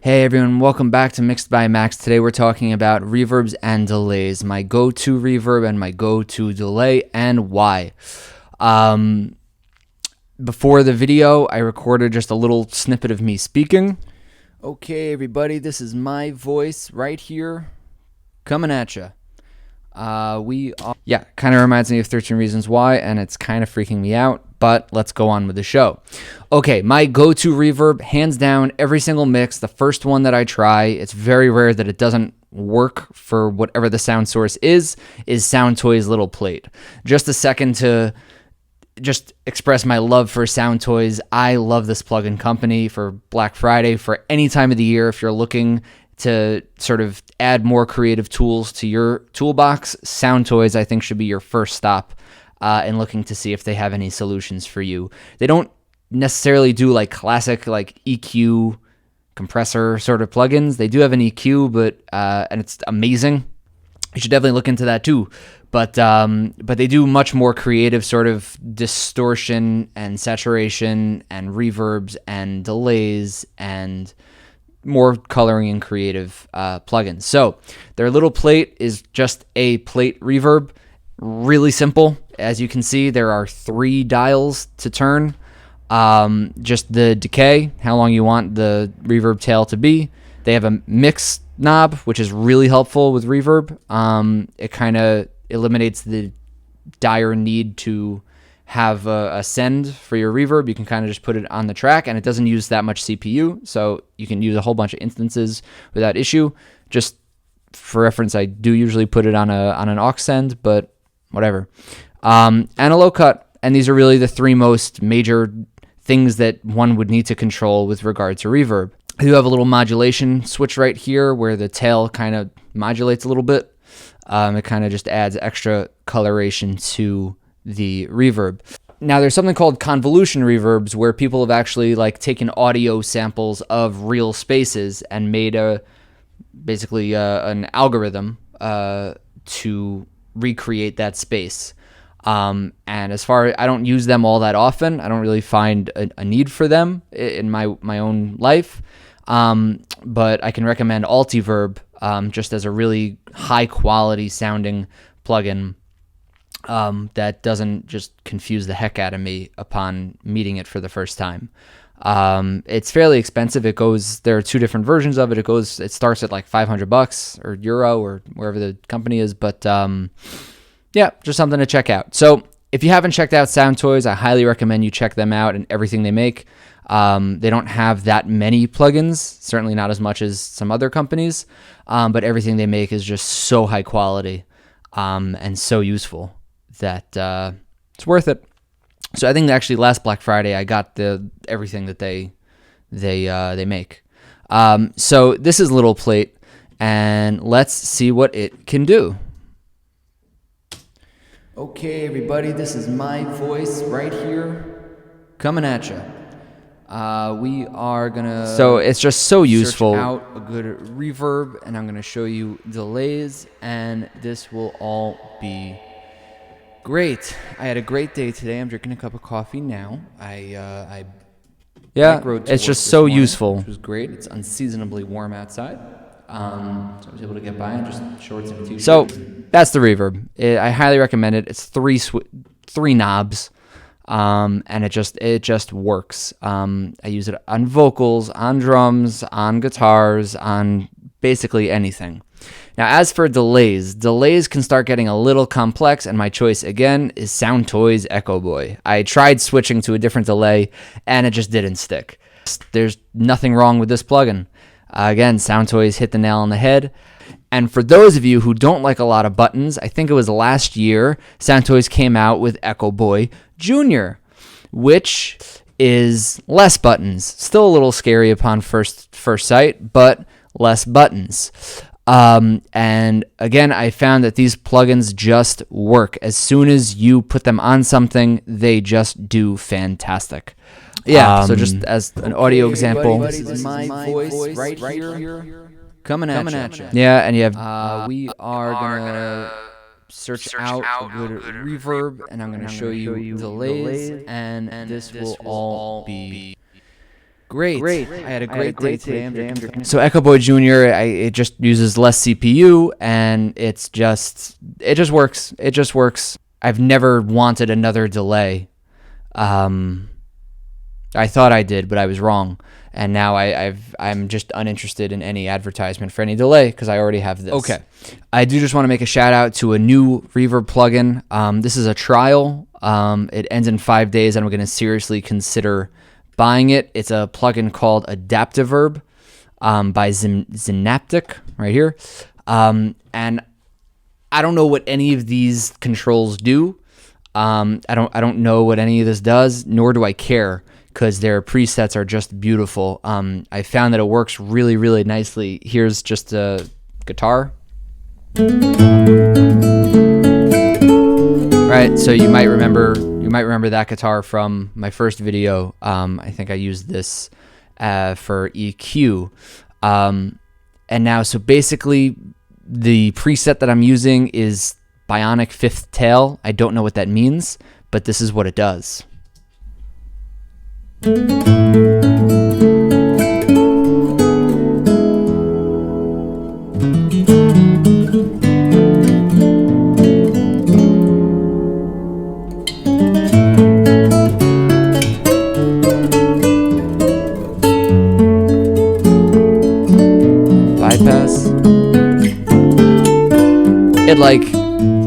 Hey everyone, welcome back to Mixed by Max. Today we're talking about reverbs and delays, my go-to reverb and my go-to delay, and why. Before the video, I recorded just a little snippet of me speaking. Okay everybody, this is my voice right here, coming at you. Kind of reminds me of 13 Reasons Why, and it's kind of freaking me out, but let's go on with the show. Okay, my go-to reverb, hands down, every single mix, the first one that I try, it's very rare that it doesn't work for whatever the sound source is Soundtoys Little Plate. Just a second to just express my love for Soundtoys. I love this plugin company for Black Friday, for any time of the year. If you're looking to sort of add more creative tools to your toolbox, Soundtoys I think should be your first stop in looking to see if they have any solutions for you. They don't necessarily do like classic like EQ compressor sort of plugins. They do have an EQ, but and it's amazing. You should definitely look into that too. But they do much more creative sort of distortion and saturation and reverbs and delays and more coloring and creative plugins. So their little plate is just a plate reverb. Really simple. As you can see, there are 3 dials to turn. Just the decay, how long you want the reverb tail to be. They have a mix knob, which is really helpful with reverb. It kind of eliminates the dire need to have a send for your reverb. You can kind of just put it on the track, and it doesn't use that much CPU, so you can use a whole bunch of instances without issue. Just for reference, I do usually put it on an aux send, but whatever. And a low cut, and these are really the 3 most major things that one would need to control with regard to reverb. You have a little modulation switch right here where the tail kind of modulates a little bit. It kind of just adds extra coloration to the reverb. Now there's something called convolution reverbs where people have actually like taken audio samples of real spaces and made basically an algorithm to recreate that space. And as far as I don't use them all that often, I don't really find a need for them in my own life. But I can recommend Altiverb just as a really high quality sounding plugin that doesn't just confuse the heck out of me upon meeting it for the first time. It's fairly expensive. There are 2 different versions of it. It starts at like $500 or euro or wherever the company is, but just something to check out. So if you haven't checked out Soundtoys, I highly recommend you check them out and everything they make. They don't have that many plugins, certainly not as much as some other companies, but everything they make is just so high quality and so useful that it's worth it. So I think actually last Black Friday I got everything that they make. So this is Little Plate, and let's see what it can do. Okay, everybody, this is my voice right here, coming at you. We are gonna. So it's just so useful. Search out a good reverb, and I'm gonna show you delays, and this will all be great. I had a great day today. I'm drinking a cup of coffee now. It's just so useful. Which was great. It's unseasonably warm outside. So I was able to get by in just shorts and a t-shirt. So that's the reverb. I highly recommend it. It's 3 knobs, and it just works. I use it on vocals, on drums, on guitars, on basically anything. Now, as for delays can start getting a little complex, and my choice again is Soundtoys Echo Boy. I tried switching to a different delay, and it just didn't stick. There's nothing wrong with this plugin. Again, Soundtoys hit the nail on the head. And for those of you who don't like a lot of buttons, I think it was last year, Soundtoys came out with Echo Boy Jr., which is less buttons. Still a little scary upon first sight, but less buttons. And again, I found that these plugins just work. As soon as you put them on something, they just do fantastic. So just as an audio example, this is my voice right here, coming at you. Yeah, and you have. We are gonna search out a good reverb, and I'm gonna show you delays, and this will all be great. I had a great day today. So Echo Boy Jr. It just uses less CPU, and it just works. It just works. I've never wanted another delay. I thought I did, but I was wrong. And now I'm just uninterested in any advertisement for any delay because I already have this. Okay. I do just want to make a shout out to a new Reverb plugin. This is a trial. It ends in 5 days, and I'm going to seriously consider buying it. It's a plugin called Reverb by Synaptic right here. And I don't know what any of these controls do. I don't know what any of this does, nor do I care, because their presets are just beautiful. I found that it works really, really nicely. Here's just a guitar. Right, so you might remember that guitar from my first video. I think I used this for EQ. And now, so basically, the preset that I'm using is Bionic Fifth Tail. I don't know what that means, but this is what it does. Bypass.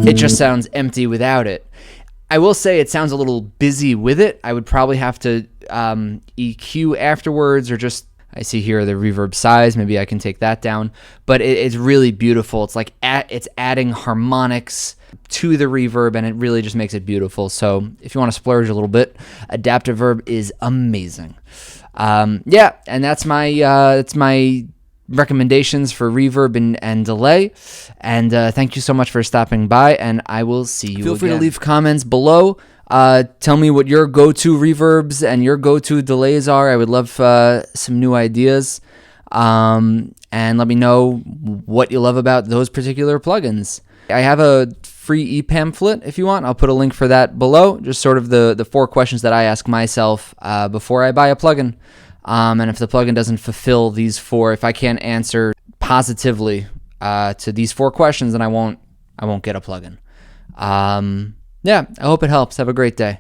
It just sounds empty without it. I will say it sounds a little busy with it. I would probably have to EQ afterwards, or just, I see here the reverb size. Maybe I can take that down. But it's really beautiful. It's like it's adding harmonics to the reverb, and it really just makes it beautiful. So if you want to splurge a little bit, Reverb is amazing. Yeah, and that's my recommendations for reverb and delay. And thank you so much for stopping by, and I will see you. Feel free to leave comments below. Tell me what your go-to reverbs and your go-to delays are. I would love some new ideas. And let me know what you love about those particular plugins. I have a free e-pamphlet if you want. I'll put a link for that below. Just sort of the 4 questions that I ask myself before I buy a plugin. And if the plugin doesn't fulfill these 4, if I can't answer positively to these 4 questions, then I won't get a plugin. Yeah, I hope it helps. Have a great day.